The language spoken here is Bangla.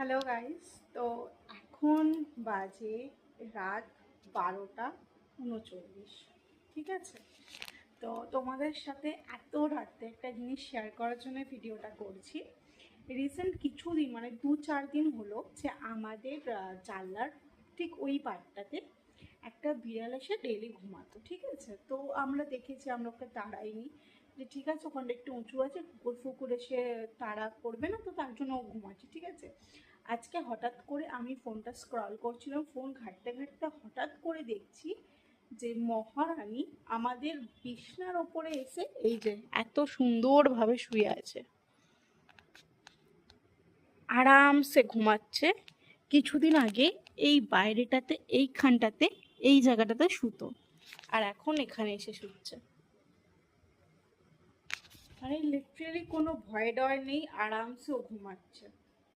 Hello guys. তো এখন বাজে রাত 12:39। ঠিক আছে, তো তোমাদের সাথে এত রাতে একটা জিনিস শেয়ার করার জন্য ভিডিওটা করছি। রিসেন্ট কিছুদিন মানে 2-4 দিন হলো যে আমাদের জানলার ঠিক ওই পার্টটাতে একটা বিড়াল এসে ডেলি ঘুমাতো। ঠিক আছে, তো আমরা দেখেছি, আমরা ওকে তাড়াইনি, যে ঠিক আছে ওখানটা একটু উঁচু আছে, কুকুর ফুকুর এসে তাড়া করবে না, তো তার জন্য ও ঘুমাচ্ছে। ঠিক আছে, আজকে হঠাৎ করে আমি ফোনটা স্ক্রল করছিলাম, ফোন ঘাঁটতে ঘাঁটতে হঠাৎ করে দেখছি যে মহারানী আমাদের বিছনার ওপরে এসে এই যে এত সুন্দরভাবে শুয়ে আছে, আরামসে ঘুমাচ্ছে। কিছুদিন আগে এই বাইরেটাতে, এইখানটাতে, এই জায়গাটাতে শুতো, আর এখন এখানে এসে শুচ্ছে। মানে লিটারেলি কোনো ভয় ডয় নেই, আরামসে ও ঘুমাচ্ছে।